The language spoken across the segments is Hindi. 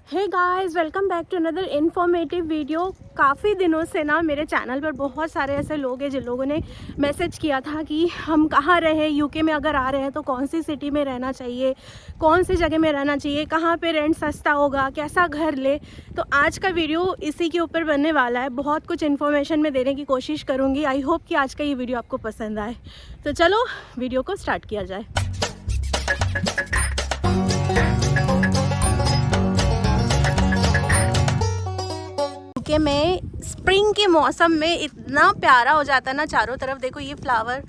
Hey guys, welcome back to another informative video. काफ़ी दिनों से ना मेरे चैनल पर बहुत सारे ऐसे लोग हैं जिन लोगों ने मैसेज किया था कि हम कहाँ रहे, यूके में अगर आ रहे हैं तो कौन सी सिटी में रहना चाहिए, कौन सी जगह में रहना चाहिए, कहाँ पे रेंट सस्ता होगा, कैसा घर ले। तो आज का वीडियो इसी के ऊपर बनने वाला है। बहुत कुछ इन्फॉर्मेशन मैं देने की कोशिश करूँगी। आई होप कि आज का ये वीडियो आपको पसंद आए। तो चलो वीडियो को स्टार्ट किया जाए। यूके में स्प्रिंग के मौसम में इतना प्यारा हो जाता है ना, चारों तरफ देखो ये फ्लावर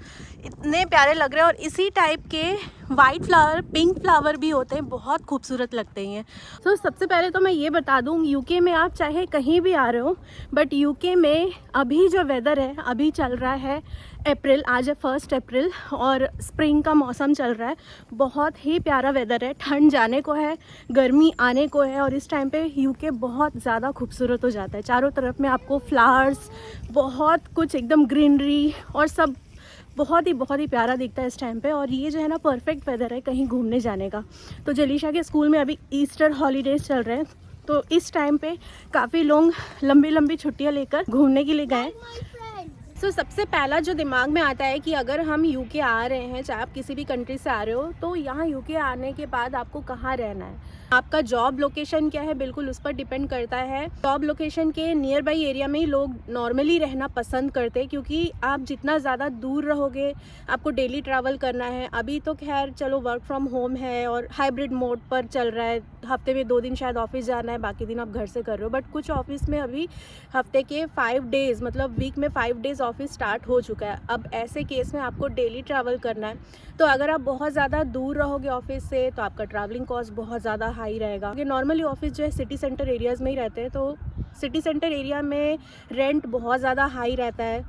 इतने प्यारे लग रहे हैं। और इसी टाइप के वाइट फ्लावर, पिंक फ्लावर भी होते हैं, बहुत खूबसूरत लगते हैं। तो सबसे पहले तो मैं ये बता दूं, यूके में आप चाहे कहीं भी आ रहे हो, बट यूके में अभी जो वेदर है, अभी चल रहा है अप्रैल, आज है 1 अप्रैल और स्प्रिंग का मौसम चल रहा है। बहुत ही प्यारा वेदर है, ठंड जाने को है, गर्मी आने को है और इस टाइम पे यूके बहुत ज़्यादा खूबसूरत हो जाता है। चारों तरफ में आपको फ्लावर्स, बहुत कुछ एकदम ग्रीनरी और सब बहुत ही प्यारा दिखता है इस टाइम पे। और ये जो है ना परफेक्ट वेदर है कहीं घूमने जाने का। तो जलीशा के स्कूल में अभी ईस्टर हॉलीडेज़ चल रहे हैं, तो इस टाइम पे काफ़ी लोग लंबी लंबी छुट्टियां लेकर घूमने के लिए गए। सो सबसे पहला जो दिमाग में आता है कि अगर हम यूके आ रहे हैं, चाहे आप किसी भी कंट्री से आ रहे हो, तो यहाँ यूके आने के बाद आपको कहाँ रहना है, आपका जॉब लोकेशन क्या है, बिल्कुल उस पर डिपेंड करता है। जॉब लोकेशन के नियर बाई एरिया में ही लोग नॉर्मली रहना पसंद करते हैं, क्योंकि आप जितना ज़्यादा दूर रहोगे आपको डेली ट्रैवल करना है। अभी तो खैर चलो वर्क फ्रॉम होम है और हाइब्रिड मोड पर चल रहा है, हफ्ते में 2 दिन शायद ऑफिस जाना है, बाकी दिन आप घर से कर रहे हो। बट कुछ ऑफिस में अभी हफ्ते के 5 डेज़, मतलब वीक में 5 डेज़ ऑफिस स्टार्ट हो चुका है। अब ऐसे केस में आपको डेली ट्रैवल करना है, तो अगर आप बहुत ज़्यादा दूर रहोगे ऑफिस से तो आपका ट्रैवलिंग कॉस्ट बहुत ज़्यादा हाई रहेगा। ये नॉर्मली ऑफिस जो है सिटी सेंटर एरियाज़ में ही रहते हैं, तो सिटी सेंटर एरिया में रेंट बहुत ज़्यादा हाई रहता है।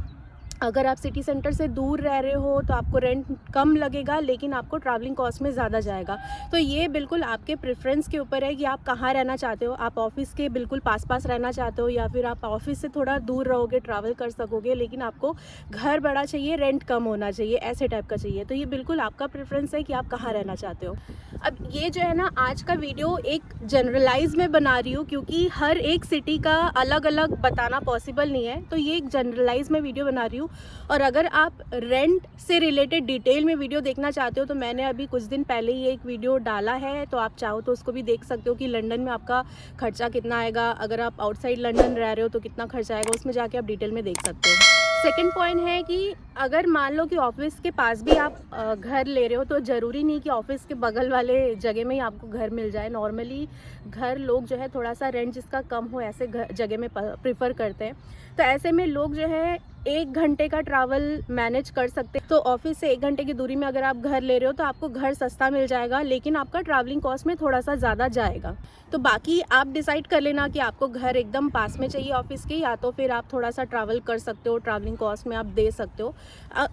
अगर आप सिटी सेंटर से दूर रह रहे हो तो आपको रेंट कम लगेगा, लेकिन आपको ट्रैवलिंग कॉस्ट में ज़्यादा जाएगा। तो ये बिल्कुल आपके प्रेफरेंस के ऊपर है कि आप कहाँ रहना चाहते हो। आप ऑफिस के बिल्कुल पास रहना चाहते हो, या फिर आप ऑफिस से थोड़ा दूर रहोगे, ट्रैवल कर सकोगे, लेकिन आपको घर बड़ा चाहिए, रेंट कम होना चाहिए, ऐसे टाइप का चाहिए। तो ये बिल्कुल आपका प्रेफरेंस है कि आप कहाँ रहना चाहते हो। अब ये जो है ना, आज का वीडियो एक जनरलाइज में बना रही हूँ, क्योंकि हर एक सिटी का अलग अलग बताना पॉसिबल नहीं है। तो ये एक जनरलाइज में वीडियो बना रही हूँ। और अगर आप रेंट से रिलेटेड डिटेल में वीडियो देखना चाहते हो तो मैंने अभी कुछ दिन पहले ही एक वीडियो डाला है, तो आप चाहो तो उसको भी देख सकते हो कि लंदन में आपका खर्चा कितना आएगा, अगर आप आउटसाइड लंदन रह रहे हो तो कितना खर्चा आएगा, उसमें जाके आप डिटेल में देख सकते हो। सेकंड पॉइंट है कि अगर मान लो कि ऑफिस के पास भी आप घर ले रहे हो, तो ज़रूरी नहीं कि ऑफिस के बगल वाले जगह में ही आपको घर मिल जाए। नॉर्मली घर लोग जो है थोड़ा सा रेंट जिसका कम हो ऐसे जगह में प्रेफर करते हैं। तो ऐसे में लोग जो है 1 घंटे का ट्रैवल मैनेज कर सकते हैं। तो ऑफिस से 1 घंटे की दूरी में अगर आप घर ले रहे हो तो आपको घर सस्ता मिल जाएगा, लेकिन आपका ट्रैवलिंग कॉस्ट में थोड़ा सा ज़्यादा जाएगा। तो बाकी आप डिसाइड कर लेना कि आपको घर एकदम पास में चाहिए ऑफिस के, या तो फिर आप थोड़ा सा ट्रैवल कर सकते हो, ट्रैवलिंग कॉस्ट में आप दे सकते हो।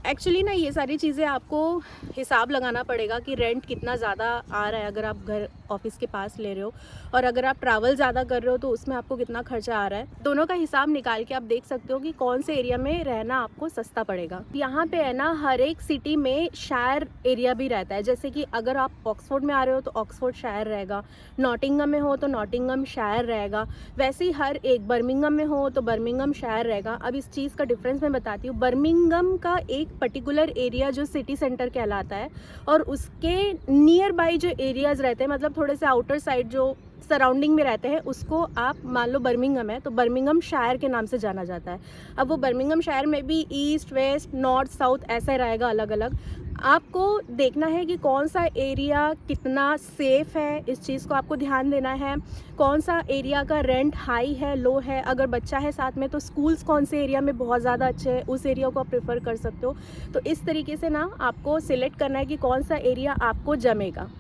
एक्चुअली ना ये सारी चीज़ें आपको हिसाब लगाना पड़ेगा कि रेंट कितना ज़्यादा आ रहा है अगर आप घर ऑफिस के पास ले रहे हो, और अगर आप ट्रैवल ज़्यादा कर रहे हो तो उसमें आपको कितना खर्चा आ रहा है। दोनों का हिसाब निकाल के आप देख सकते हो कि कौन से एरिया में रहना आपको सस्ता पड़ेगा। यहाँ पे है ना, हर एक सिटी में शायर एरिया भी रहता है। जैसे कि अगर आप ऑक्सफोर्ड में आ रहे हो तो ऑक्सफोर्ड शायर रहेगा, नॉटिंघम में हो तो नॉटिंघम शायर रहेगा, वैसे ही हर एक बर्मिंघम में हो तो बर्मिंघम शायर रहेगा। अब इस चीज़ का डिफरेंस मैं बताती हूँ। बर्मिंघम का एक पर्टिकुलर एरिया जो सिटी सेंटर कहलाता है, और उसके नियर बाई जो एरियाज़ रहते हैं, मतलब थोड़े से आउटर साइड जो सराउंडिंग में रहते हैं, उसको आप मान लो बर्मिंघम है तो बर्मिंघम शायर के नाम से जाना जाता है। अब वो बर्मिंघम शायर में भी ईस्ट, वेस्ट, नॉर्थ, साउथ ऐसा रहेगा अलग अलग। आपको देखना है कि कौन सा एरिया कितना सेफ़ है, इस चीज़ को आपको ध्यान देना है। कौन सा एरिया का रेंट हाई है, लो है, अगर बच्चा है साथ में तो स्कूल्स कौन से एरिया में बहुत ज़्यादा अच्छे हैं, उस एरिया को आप प्रेफर कर सकते हो। तो इस तरीके से ना आपको सिलेक्ट करना है कि कौन सा एरिया आपको जमेगा।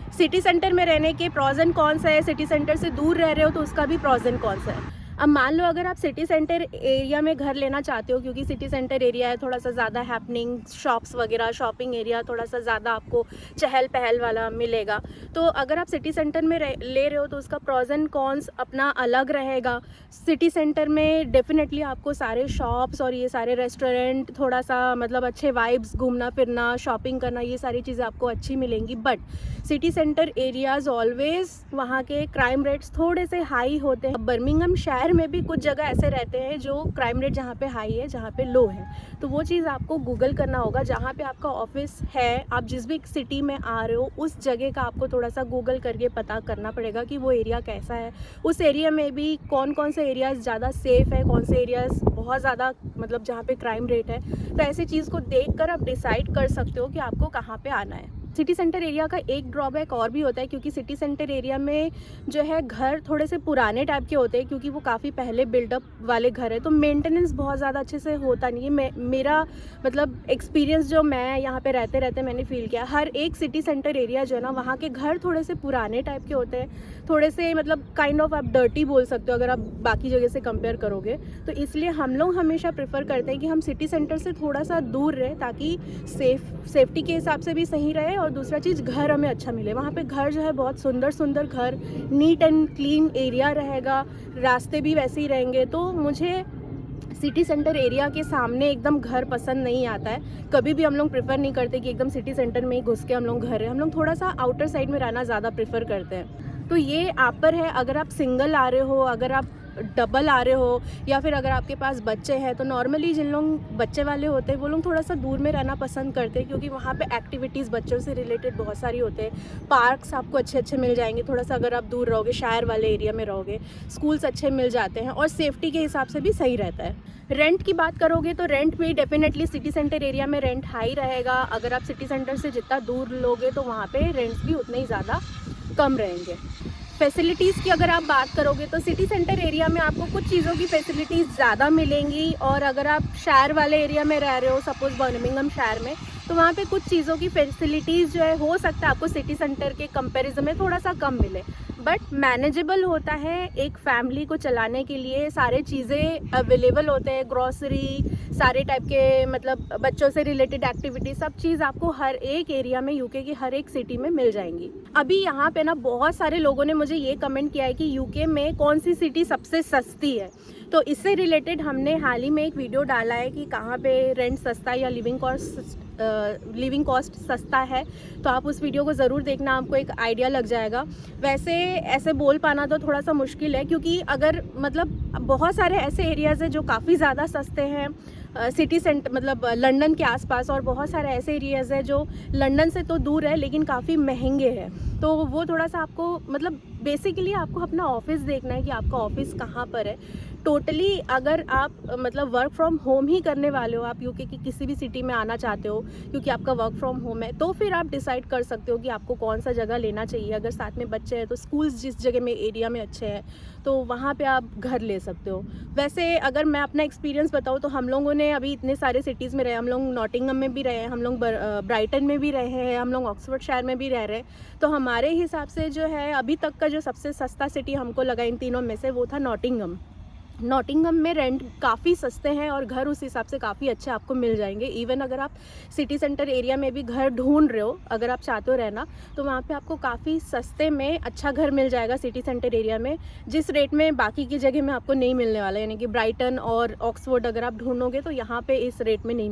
सिटी सेंटर में रहने के प्रॉज एंड कॉन्स है, सिटी सेंटर से दूर रह रहे हो तो उसका भी प्रॉज एंड कॉन्स है। अब मान लो अगर आप सिटी सेंटर एरिया में घर लेना चाहते हो, क्योंकि सिटी सेंटर एरिया है, थोड़ा सा ज़्यादा हैपनिंग, शॉप्स वगैरह, शॉपिंग एरिया थोड़ा सा ज़्यादा आपको चहल पहल वाला मिलेगा, तो अगर आप सिटी सेंटर में ले रहे हो तो उसका प्रॉज एंड कॉन्स अपना अलग रहेगा। सिटी सेंटर में डेफिनेटली आपको सारे शॉप्स और ये सारे रेस्टोरेंट, थोड़ा सा मतलब अच्छे वाइब्स, घूमना फिरना, शॉपिंग करना, ये सारी चीज़ें आपको अच्छी मिलेंगी। But city centre areas always वहाँ के क्राइम रेट्स थोड़े से हाई होते हैं। बर्मिंघम शहर में भी कुछ जगह ऐसे रहते हैं जो क्राइम रेट जहाँ पे हाई है, जहाँ पे लो है, तो वो चीज़ आपको गूगल करना होगा। जहाँ पे आपका ऑफिस है, आप जिस भी सिटी में आ रहे हो, उस जगह का आपको थोड़ा सा गूगल करके पता करना पड़ेगा कि वो एरिया कैसा है, उस एरिया में भी कौन कौन से एरियाज़ ज़्यादा सेफ़ है, कौन से एरियाज़ बहुत ज़्यादा मतलब जहाँ पे क्राइम रेट है। तो ऐसी चीज़ को देख कर आप डिसाइड कर सकते हो कि आपको कहाँ पे आना है। सिटी सेंटर एरिया का एक ड्रॉबैक और भी होता है, क्योंकि सिटी सेंटर एरिया में जो है घर थोड़े से पुराने टाइप के होते हैं, क्योंकि वो काफ़ी पहले बिल्डअप वाले घर है, तो मेंटेनेंस बहुत ज़्यादा अच्छे से होता नहीं है। मेरा मतलब एक्सपीरियंस जो मैं यहाँ पे रहते रहते मैंने फील किया, हर एक सिटी सेंटर एरिया जो है ना, वहाँ के घर थोड़े से पुराने टाइप के होते हैं, थोड़े से मतलब काइंड ऑफ आप डर्टी बोल सकते हो अगर आप बाकी जगह से कंपेयर करोगे। तो इसलिए हम लोग हमेशा प्रेफर करते हैं कि हम सिटी सेंटर से थोड़ा सा दूर रहे, ताकि सेफ्टी के हिसाब से भी सही रहे, और दूसरा चीज़ घर हमें अच्छा मिले। वहाँ पे घर जो है बहुत सुंदर सुंदर घर, नीट एंड क्लीन एरिया रहेगा, रास्ते भी वैसे ही रहेंगे। तो मुझे सिटी सेंटर एरिया के सामने एकदम घर पसंद नहीं आता है। कभी भी हम लोग प्रेफर नहीं करते कि एकदम सिटी सेंटर में ही घुस के हम लोग घर है, हम लोग थोड़ा सा आउटर साइड में रहना ज़्यादा प्रेफर करते हैं। तो ये आप पर है, अगर आप सिंगल आ रहे हो, अगर आप डबल आ रहे हो, या फिर अगर आपके पास बच्चे हैं, तो नॉर्मली जिन लोग बच्चे वाले होते हैं वो लोग थोड़ा सा दूर में रहना पसंद करते हैं, क्योंकि वहाँ पे एक्टिविटीज़ बच्चों से रिलेटेड बहुत सारी होते हैं। पार्क्स आपको अच्छे अच्छे मिल जाएंगे, थोड़ा सा अगर आप दूर रहोगे, शहर वाले एरिया में रहोगे, स्कूल्स अच्छे मिल जाते हैं, और सेफ्टी के हिसाब से भी सही रहता है। रेंट की बात करोगे तो रेंट भी डेफिनेटली सिटी सेंटर एरिया में रेंट हाई रहेगा। अगर आप सिटी सेंटर से जितना दूर लोगे तो वहाँ पे रेंट्स भी उतने ही ज़्यादा कम रहेंगे। फैसिलिटीज़ की अगर आप बात करोगे तो सिटी सेंटर एरिया में आपको कुछ चीज़ों की फैसिलिटीज़ ज़्यादा मिलेंगी, और अगर आप शहर वाले एरिया में रह रहे हो, सपोज़ बर्मिंघम शहर में, तो वहाँ पे कुछ चीज़ों की फैसिलिटीज़ जो है हो सकता है आपको सिटी सेंटर के कंपैरिजन में थोड़ा सा कम मिले, बट मैनेजेबल होता है। एक फैमिली को चलाने के लिए सारे चीज़ें अवेलेबल होते हैं, ग्रॉसरी, सारे टाइप के मतलब बच्चों से रिलेटेड एक्टिविटी, सब चीज़ आपको हर एक एरिया में, यूके की हर एक सिटी में मिल जाएंगी। अभी यहाँ पे ना बहुत सारे लोगों ने मुझे ये कमेंट किया है कि यूके में कौन सी सिटी सबसे सस्ती है, तो इससे रिलेटेड हमने हाल ही में एक वीडियो डाला है कि कहाँ पे रेंट सस्ता या लिविंग कॉस्ट सस्ता है, तो आप उस वीडियो को ज़रूर देखना, आपको एक आइडिया लग जाएगा। वैसे ऐसे बोल पाना तो थोड़ा सा मुश्किल है, क्योंकि अगर मतलब बहुत सारे ऐसे एरियाज़ हैं जो काफ़ी ज़्यादा सस्ते हैं सिटी सेंटर मतलब लंदन के आसपास, और बहुत सारे ऐसे एरियाज़ हैं जो लंदन से तो दूर है लेकिन काफ़ी महंगे हैं। तो वो थोड़ा सा आपको मतलब बेसिकली आपको अपना ऑफिस देखना है कि आपका ऑफिस कहाँ पर है। टोटली अगर आप मतलब वर्क फ्रॉम होम ही करने वाले हो, आप यूके की किसी भी सिटी में आना चाहते हो क्योंकि आपका वर्क फ्रॉम होम है, तो फिर आप डिसाइड कर सकते हो कि आपको कौन सा जगह लेना चाहिए। अगर साथ में बच्चे हैं तो स्कूल्स जिस जगह में एरिया में अच्छे हैं तो वहाँ पे आप घर ले सकते हो। वैसे अगर मैं अपना एक्सपीरियंस बताऊँ तो हम लोगों ने अभी इतने सारे सिटीज़ में रहे, हम लोग नॉटिंघम में भी रहे हैं, हम लोग ब्राइटन में भी रहे हैं, हम लोग ऑक्सफोर्डशायर में भी रह रहे हैं। तो हमारे हिसाब से जो है अभी तक का जो सबसे सस्ता सिटी हमको लगा इन तीनों में से वो था नॉटिंघम। नॉटिंघम में रेंट काफ़ी सस्ते हैं और घर उस हिसाब से काफ़ी अच्छे आपको मिल जाएंगे। इवन अगर आप सिटी सेंटर एरिया में भी घर ढूंढ रहे हो, अगर आप चाहते हो रहना, तो वहाँ पे आपको काफ़ी सस्ते में अच्छा घर मिल जाएगा सिटी सेंटर एरिया में, जिस रेट में बाकी की जगह में आपको नहीं मिलने वाला। यानी कि ब्राइटन और ऑक्सफोर्ड अगर आप ढूंढोगे तो यहाँ पे इस रेट में नहीं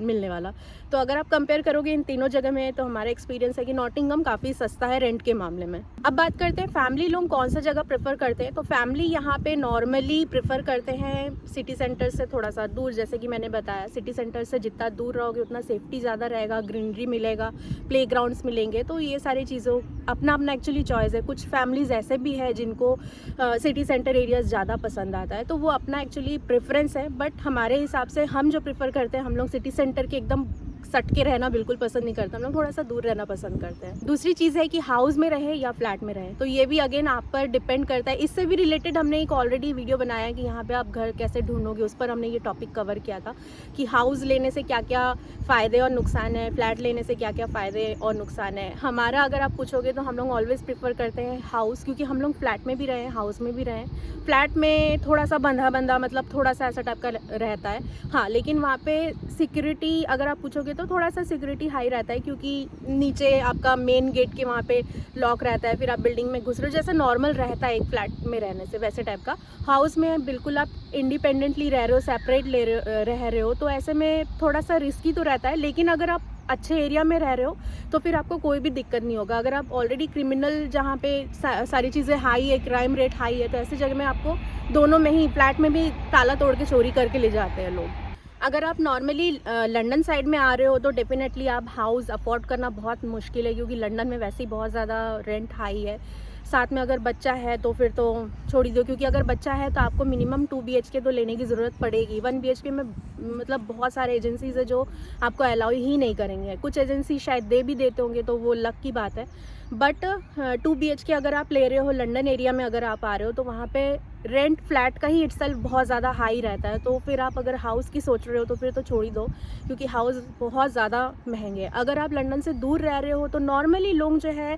मिलने वाला। तो अगर आप कंपेयर करोगे इन तीनों जगह में तो हमारा एक्सपीरियंस है कि नॉटिंघम काफ़ी सस्ता है रेंट के मामले में। अब बात करते हैं फैमिली लोग कौन सा जगह प्रेफर करते हैं। तो फैमिली यहाँ पे नॉर्मली प्रेफर करते हैं सिटी सेंटर से थोड़ा सा दूर। जैसे कि मैंने बताया, सिटी सेंटर से जितना दूर रहोगे उतना सेफ्टी ज़्यादा रहेगा, ग्रीनरी मिलेगा, प्लेग्राउंड्स मिलेंगे। तो ये सारी चीज़ों अपना अपना एक्चुअली चॉइस है। कुछ फैमिलीज़ ऐसे भी है जिनको सिटी सेंटर एरियाज ज़्यादा पसंद आता है, तो वो अपना एक्चुअली प्रेफरेंस है। बट हमारे हिसाब से हम जो प्रेफर करते हैं, हम लोग सिटी सेंटर के एकदम सट के रहना बिल्कुल पसंद नहीं करते, हम लोग थोड़ा सा दूर रहना पसंद करते हैं। दूसरी चीज़ है कि हाउस में रहे या फ्लैट में रहे, तो ये भी अगेन आप पर डिपेंड करता है। इससे भी रिलेटेड हमने एक ऑलरेडी वीडियो बनाया है कि यहाँ पे आप घर कैसे ढूंढोगे, उस पर हमने ये टॉपिक कवर किया था कि हाउस लेने से क्या क्या फ़ायदे और नुकसान है, फ्लैट लेने से क्या क्या फ़ायदे और नुकसान है। हमारा अगर आप पूछोगे तो हम लोग ऑलवेज़ प्रेफर करते हैं हाउस, क्योंकि हम लोग फ्लैट में भी रहे हैं, हाउस में भी रहे हैं। फ्लैट में थोड़ा सा बंधा मतलब थोड़ा सा ऐसा टाइप का रहता है, हाँ, लेकिन वहाँ पे सिक्योरिटी अगर आप पूछोगे तो थोड़ा सा सिक्योरिटी हाई रहता है, क्योंकि नीचे आपका मेन गेट के वहाँ पे लॉक रहता है, फिर आप बिल्डिंग में घुस रहे हो, जैसा नॉर्मल रहता है एक फ्लैट में रहने से वैसे टाइप का। हाउस में बिल्कुल आप इंडिपेंडेंटली रह रहे हो, सेपरेट रह रहे हो, तो ऐसे में थोड़ा सा रिस्की तो रहता है। लेकिन अगर आप अच्छे एरिया में रह रहे हो तो फिर आपको कोई भी दिक्कत नहीं होगा। अगर आप ऑलरेडी क्रिमिनल जहाँ पे सारी चीज़ें हाई है, क्राइम रेट हाई है, तो ऐसी जगह में आपको दोनों में ही, फ्लैट में भी ताला तोड़ के चोरी करके ले जाते हैं लोग। अगर आप नॉर्मली लंदन साइड में आ रहे हो तो डेफिनेटली आप हाउस अफोर्ड करना बहुत मुश्किल है, क्योंकि लंदन में वैसे ही बहुत ज़्यादा रेंट हाई है। साथ में अगर बच्चा है तो फिर तो छोड़ ही दो, क्योंकि अगर बच्चा है तो आपको मिनिमम 2 BHK तो लेने की ज़रूरत पड़ेगी। 1 BHK में मतलब बहुत सारे एजेंसीज है जो आपको अलाउ ही नहीं करेंगे। कुछ एजेंसी शायद दे भी देते होंगे, तो वो लक की बात है। बट 2 BHK अगर आप ले रहे हो लंदन एरिया में, अगर आप आ रहे हो तो वहाँ पे रेंट फ्लैट का ही इटसेल्फ बहुत ज़्यादा हाई रहता है। तो फिर आप अगर हाउस की सोच रहे हो तो फिर तो छोड़ ही दो, क्योंकि हाउस बहुत ज़्यादा महंगे हैं। अगर आप लंदन से दूर रह रहे हो तो नॉर्मली लोग जो है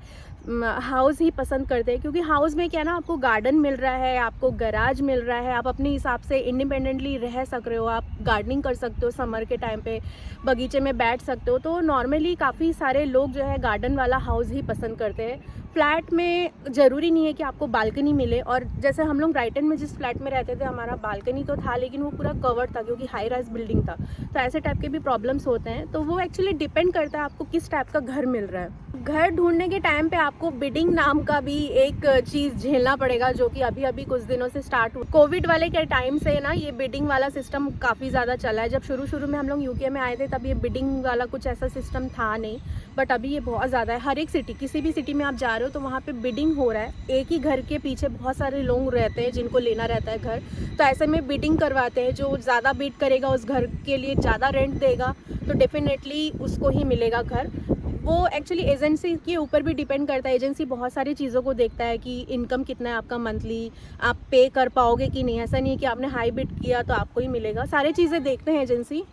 हाउस ही पसंद करते हैं, क्योंकि हाउस में क्या ना, आपको गार्डन मिल रहा है, आपको गैराज मिल रहा है, आप अपने हिसाब से इंडिपेंडेंटली रह सक रहे हो, आप गार्डनिंग कर सकते हो, समर के टाइम पे बगीचे में बैठ सकते हो। तो नॉर्मली काफ़ी सारे लोग जो है गार्डन वाला हाउस ही पसंद करते हैं। फ्लैट में ज़रूरी नहीं है कि आपको बालकनी मिले, और जैसे हम लोग ब्राइटन में जिस फ्लैट में रहते थे, हमारा बालकनी तो था लेकिन वो पूरा कवर्ड था, क्योंकि हाई राइज बिल्डिंग था। तो ऐसे टाइप के भी प्रॉब्लम्स होते हैं। तो वो एक्चुअली डिपेंड करता है आपको किस टाइप का घर मिल रहा है। घर ढूंढने के टाइम पे आपको बिडिंग नाम का भी एक चीज़ झेलना पड़ेगा, जो कि अभी अभी कुछ दिनों से स्टार्ट हुआ। कोविड वाले के टाइम से ना ये बिडिंग वाला सिस्टम काफ़ी ज़्यादा चला है। जब शुरू में हम लोग यूके में आए थे तब ये बिडिंग वाला कुछ ऐसा सिस्टम था नहीं, बट अभी ये बहुत ज़्यादा है। हर एक सिटी, किसी भी सिटी में आप जा रहे हो तो वहाँ पे बिडिंग हो रहा है। एक ही घर के पीछे बहुत सारे लोग रहते हैं जिनको लेना रहता है घर, तो ऐसे में बिडिंग करवाते हैं। जो ज़्यादा बिड करेगा उस घर के लिए ज़्यादा रेंट देगा, तो डेफिनेटली उसको ही मिलेगा घर। वो एक्चुअली एजेंसी के ऊपर भी डिपेंड करता है। एजेंसी बहुत सारी चीज़ों को देखता है कि इनकम कितना है आपका मंथली, आप पे कर पाओगे कि नहीं। ऐसा नहीं है कि आपने हाई बिड किया तो आपको ही मिलेगा, सारी चीज़ें देखते हैं एजेंसी,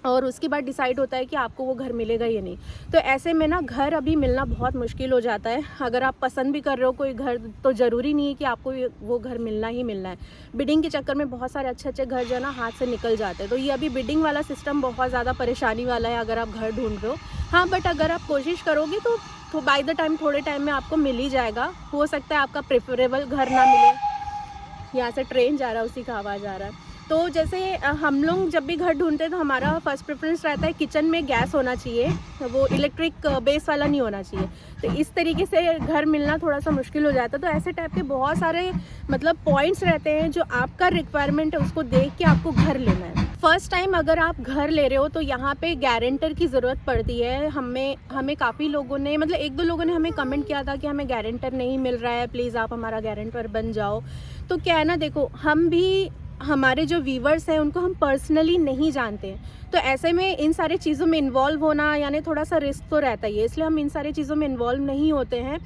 और उसके बाद डिसाइड होता है कि आपको वो घर मिलेगा या नहीं। तो ऐसे में ना घर अभी मिलना बहुत मुश्किल हो जाता है। अगर आप पसंद भी कर रहे हो कोई घर, तो ज़रूरी नहीं है कि आपको वो घर मिलना ही मिलना है। बिडिंग के चक्कर में बहुत सारे अच्छे घर जो है ना हाथ से निकल जाते हैं। तो ये अभी बिडिंग वाला सिस्टम बहुत ज़्यादा परेशानी वाला है अगर आप घर ढूंढ रहे हो। हाँ, बट अगर आप कोशिश करोगे तो बाय द टाइम, थोड़े टाइम में आपको मिल ही जाएगा। हो सकता है आपका प्रेफरेबल घर ना मिले। यहाँ से ट्रेन जा रहा है, उसी का आवाज़ आ रहा है। तो जैसे हम लोग जब भी घर ढूंढते हैं तो हमारा फर्स्ट प्रेफरेंस रहता है किचन में गैस होना चाहिए, वो इलेक्ट्रिक बेस वाला नहीं होना चाहिए। तो इस तरीके से घर मिलना थोड़ा सा मुश्किल हो जाता है। तो ऐसे टाइप के बहुत सारे मतलब पॉइंट्स रहते हैं जो आपका रिक्वायरमेंट है, उसको देख के आपको घर लेना है। फर्स्ट टाइम अगर आप घर ले रहे हो तो यहाँ पे गारंटर की ज़रूरत पड़ती है। हमें काफ़ी लोगों ने, मतलब 1-2 लोगों ने हमें कमेंट किया था कि हमें गारंटर नहीं मिल रहा है, प्लीज़ आप हमारा गारंटर बन जाओ। तो क्या है ना, देखो, हम भी, हमारे जो व्यूवर्स हैं उनको हम पर्सनली नहीं जानते हैं, तो ऐसे में इन सारी चीज़ों में इन्वॉल्व होना यानी थोड़ा सा रिस्क तो रहता ही है, इसलिए हम इन सारी चीज़ों में इन्वॉल्व नहीं होते हैं।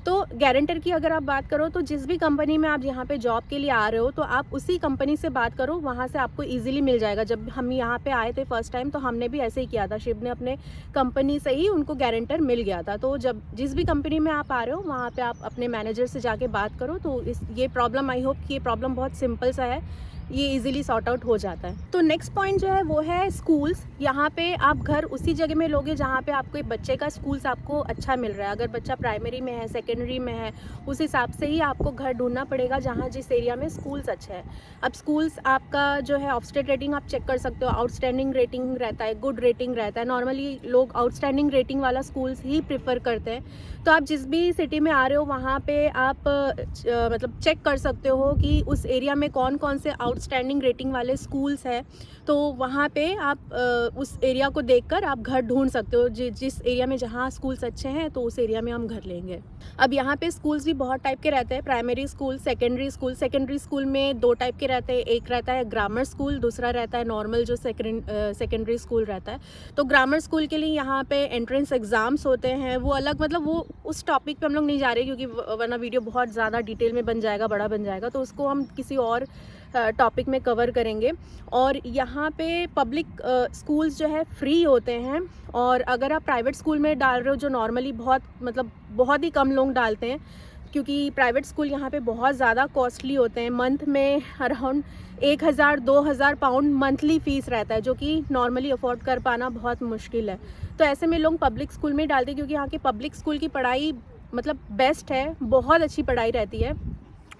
तो गारंटर की अगर आप बात करो तो जिस भी कंपनी में आप यहाँ पे जॉब के लिए आ रहे हो तो आप उसी कंपनी से बात करो, वहाँ से आपको इजीली मिल जाएगा। जब हम यहाँ पे आए थे फर्स्ट टाइम तो हमने भी ऐसे ही किया था, शिव ने अपने कंपनी से ही उनको गारंटर मिल गया था। तो जब जिस भी कंपनी में आप आ रहे हो वहाँ पे आप अपने मैनेजर से जाके बात करो। तो ये प्रॉब्लम, आई होप कि ये प्रॉब्लम बहुत सिंपल सा है, ये इजीली सॉर्ट आउट हो जाता है। तो नेक्स्ट पॉइंट जो है वो है स्कूल्स। यहाँ पे आप घर उसी जगह में लोगे जहाँ पे आपको एक बच्चे का स्कूल्स आपको अच्छा मिल रहा है। अगर बच्चा प्राइमरी में है, सेकेंडरी में है, उस हिसाब से ही आपको घर ढूंढना पड़ेगा जहाँ जिस एरिया में स्कूल्स अच्छा है। अब स्कूल्स आपका जो है ऑफस्टेट रेटिंग आप चेक कर सकते हो, आउटस्टैंडिंग रेटिंग रहता है, गुड रेटिंग रहता है। नॉर्मली लोग आउटस्टैंडिंग रेटिंग वाला स्कूल्स ही प्रेफर करते हैं। तो आप जिस भी सिटी में आ रहे हो वहाँ पे आप मतलब चेक कर सकते हो कि उस एरिया में कौन कौन से आउटस्टैंडिंग रेटिंग वाले स्कूल्स हैं, तो वहाँ पे आप उस एरिया को देखकर आप घर ढूंढ सकते हो। जिस एरिया में जहाँ स्कूल्स अच्छे हैं तो उस एरिया में हम घर लेंगे। अब यहाँ पे स्कूल्स भी बहुत टाइप के रहते हैं, primary school, secondary school. Secondary school में 2 टाइप के रहते हैं, एक रहता है ग्रामर स्कूल, दूसरा रहता है नॉर्मल जो सेकेंडरी स्कूल रहता है। तो ग्रामर स्कूल के लिए यहाँ पे एंट्रेंस एग्ज़ाम्स होते हैं, वो अलग, मतलब वो उस टॉपिक पे हम लोग नहीं जा रहे क्योंकि वरना वीडियो बहुत ज़्यादा डिटेल में बन जाएगा, बड़ा बन जाएगा, तो उसको हम किसी और टॉपिक में कवर करेंगे। और यहाँ पे पब्लिक स्कूल्स जो है फ्री होते हैं, और अगर आप प्राइवेट स्कूल में डाल रहे हो जो नॉर्मली बहुत ही कम लोग डालते हैं, क्योंकि प्राइवेट स्कूल यहाँ पे बहुत ज़्यादा कॉस्टली होते हैं। मंथ में अराउंड 1000-2000 पाउंड मंथली फ़ीस रहता है, जो कि नॉर्मली अफोर्ड कर पाना बहुत मुश्किल है। तो ऐसे में लोग पब्लिक स्कूल में डालते हैं, क्योंकि यहाँ के पब्लिक स्कूल की पढ़ाई मतलब बेस्ट है, बहुत अच्छी पढ़ाई रहती है।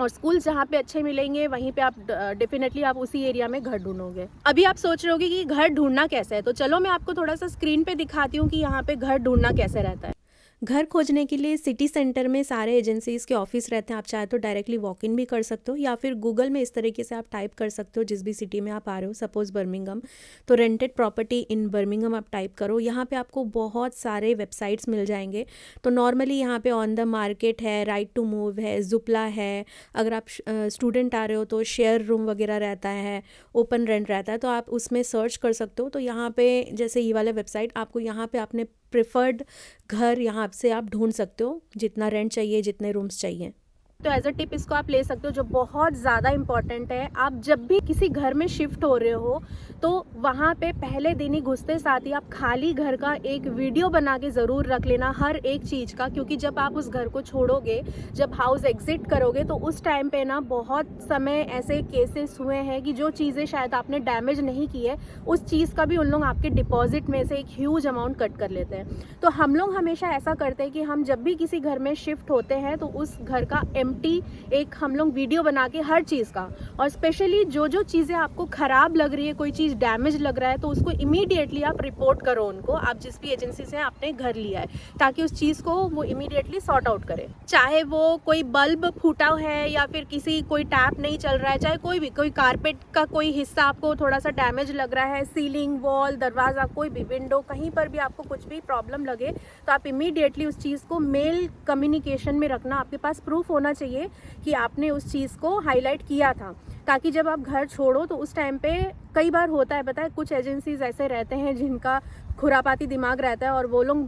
और स्कूल जहाँ पे अच्छे मिलेंगे वहीं पे आप डेफिनेटली आप उसी एरिया में घर ढूंढोगे। अभी आप सोच रहे होगे कि घर ढूंढना कैसे है, तो चलो मैं आपको थोड़ा सा स्क्रीन पे दिखाती हूँ कि यहाँ पे घर ढूंढना कैसे रहता है। घर खोजने के लिए सिटी सेंटर में सारे एजेंसीज़ के ऑफिस रहते हैं। आप चाहे तो डायरेक्टली वॉक इन भी कर सकते हो, या फिर गूगल में इस तरीके से आप टाइप कर सकते हो जिस भी सिटी में आप आ रहे हो। सपोज़ बर्मिंघम, तो रेंटेड प्रॉपर्टी इन बर्मिंघम आप टाइप करो, यहाँ पे आपको बहुत सारे वेबसाइट्स मिल जाएंगे। तो नॉर्मली यहाँ पे ऑन द मार्केट है, राइट टू मूव है, जुपला है। अगर आप स्टूडेंट आ रहे हो तो शेयर रूम वगैरह रहता है, ओपन रेंट रहता है, तो आप उसमें सर्च कर सकते हो। तो यहाँ पे जैसे ये वाले वेबसाइट, आपको यहाँ पे आपने प्रेफर्ड घर यहाँ से आप ढूंढ सकते हो, जितना रेंट चाहिए, जितने रूम्स चाहिए। तो एज अ टिप इसको आप ले सकते हो, जो बहुत ज़्यादा इंपॉर्टेंट है। आप जब भी किसी घर में शिफ्ट हो रहे हो तो वहाँ पे पहले दिन ही घुसते साथ ही आप खाली घर का एक वीडियो बना के ज़रूर रख लेना, हर एक चीज़ का, क्योंकि जब आप उस घर को छोड़ोगे, जब हाउस एग्जिट करोगे, तो उस टाइम पे ना बहुत समय ऐसे केसेस हुए हैं कि जो चीज़ें शायद आपने डैमेज नहीं की है, उस चीज़ का भी उन लोग आपके डिपॉजिट में से एक ह्यूज अमाउंट कट कर लेते हैं। तो हम लोग हमेशा ऐसा करते हैं कि हम जब भी किसी घर में शिफ्ट होते हैं तो उस घर का एक हम लोग वीडियो बना के हर चीज़ का, और स्पेशली जो चीज़ें आपको ख़राब लग रही है, कोई चीज़ डैमेज लग रहा है, तो उसको इमीडिएटली आप रिपोर्ट करो उनको, आप जिस भी एजेंसी से आपने घर लिया है, ताकि उस चीज़ को वो इमीडिएटली सॉर्ट आउट करे। चाहे वो कोई बल्ब फूटा है, या फिर कोई टैप नहीं चल रहा है, चाहे कोई कारपेट का कोई हिस्सा आपको थोड़ा सा डैमेज लग रहा है, सीलिंग, वॉल, दरवाज़ा, कोई भी विंडो, कहीं पर भी आपको कुछ भी प्रॉब्लम लगे, तो आप इमीडिएटली उस चीज़ को मेल कम्युनिकेशन में रखना। आपके पास प्रूफ होना चाहिए कि आपने उस चीज़ को हाईलाइट किया था, ताकि जब आप घर छोड़ो तो उस टाइम पे कई बार होता है, पता है, कुछ एजेंसीज ऐसे रहते हैं जिनका खुरापाती दिमाग रहता है, और वो लोग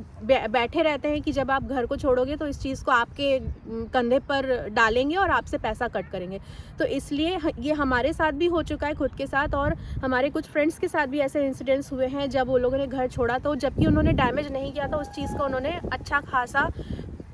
बैठे रहते हैं कि जब आप घर को छोड़ोगे तो इस चीज़ को आपके कंधे पर डालेंगे और आपसे पैसा कट करेंगे। तो इसलिए ये हमारे साथ भी हो चुका है, खुद के साथ, और हमारे कुछ फ्रेंड्स के साथ भी ऐसे इंसिडेंट्स हुए हैं जब वो लोगों ने घर छोड़ा तो जबकि उन्होंने डैमेज नहीं किया था, उस चीज़ को उन्होंने अच्छा खासा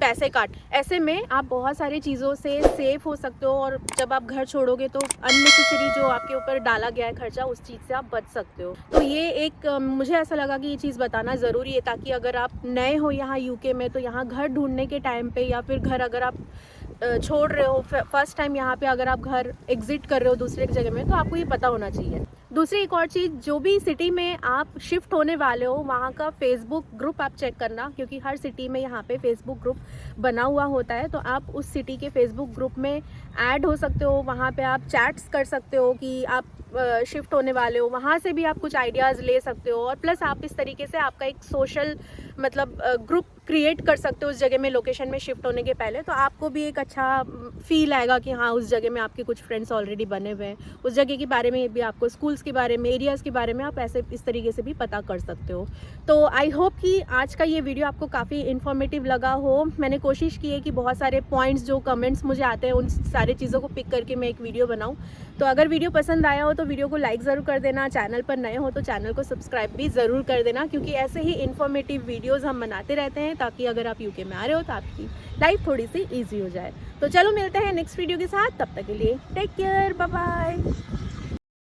पैसे काट। ऐसे में आप बहुत सारी चीज़ों से सेफ हो सकते हो, और जब आप घर छोड़ोगे तो अननेसेसरी जो आपके ऊपर डाला गया है खर्चा, उस चीज़ से आप बच सकते हो। तो ये एक मुझे ऐसा लगा कि ये चीज़ बताना ज़रूरी है, ताकि अगर आप नए हो यहाँ यूके में, तो यहाँ घर ढूंढने के टाइम पे, या फिर घर अगर आप छोड़ रहे हो फर्स्ट टाइम यहाँ पे, अगर आप घर एग्जिट कर रहे हो दूसरे जगह में, तो आपको ये पता होना चाहिए। दूसरी एक और चीज़, जो भी सिटी में आप शिफ्ट होने वाले हो वहाँ का फेसबुक ग्रुप आप चेक करना, क्योंकि हर सिटी में यहाँ पे फेसबुक ग्रुप बना हुआ होता है। तो आप उस सिटी के फेसबुक ग्रुप में ऐड हो सकते हो, वहाँ पे आप चैट्स कर सकते हो कि आप शिफ्ट होने वाले हो, वहाँ से भी आप कुछ आइडियाज़ ले सकते हो, और प्लस आप इस तरीके से आपका एक सोशल मतलब ग्रुप क्रिएट कर सकते हो उस जगह में, लोकेशन में शिफ्ट होने के पहले। तो आपको भी एक अच्छा फील आएगा कि हाँ, उस जगह में आपके कुछ फ्रेंड्स ऑलरेडी बने हुए हैं, उस जगह के बारे में भी, आपको स्कूल्स के बारे में, एरियाज़ के बारे में आप ऐसे इस तरीके से भी पता कर सकते हो। तो आई होप कि आज का ये वीडियो आपको काफ़ी इन्फॉर्मेटिव लगा हो। मैंने कोशिश की है कि बहुत सारे पॉइंट्स जो कमेंट्स मुझे आते हैं उन सारी चीज़ों को पिक करके मैं एक वीडियो बनाऊँ। तो अगर वीडियो पसंद आया हो तो वीडियो को लाइक ज़रूर कर देना, चैनल पर नए हो तो चैनल को सब्सक्राइब भी ज़रूर कर देना, क्योंकि ऐसे ही इन्फॉर्मेटिव वीडियोज़ हम बनाते रहते हैं, ताकि अगर आप यूके में आ रहे हो तो आपकी लाइफ थोड़ी सी ईजी हो जाए। तो चलो मिलते हैं नेक्स्ट वीडियो के साथ, तब तक के लिए टेक केयर, बाय बाय।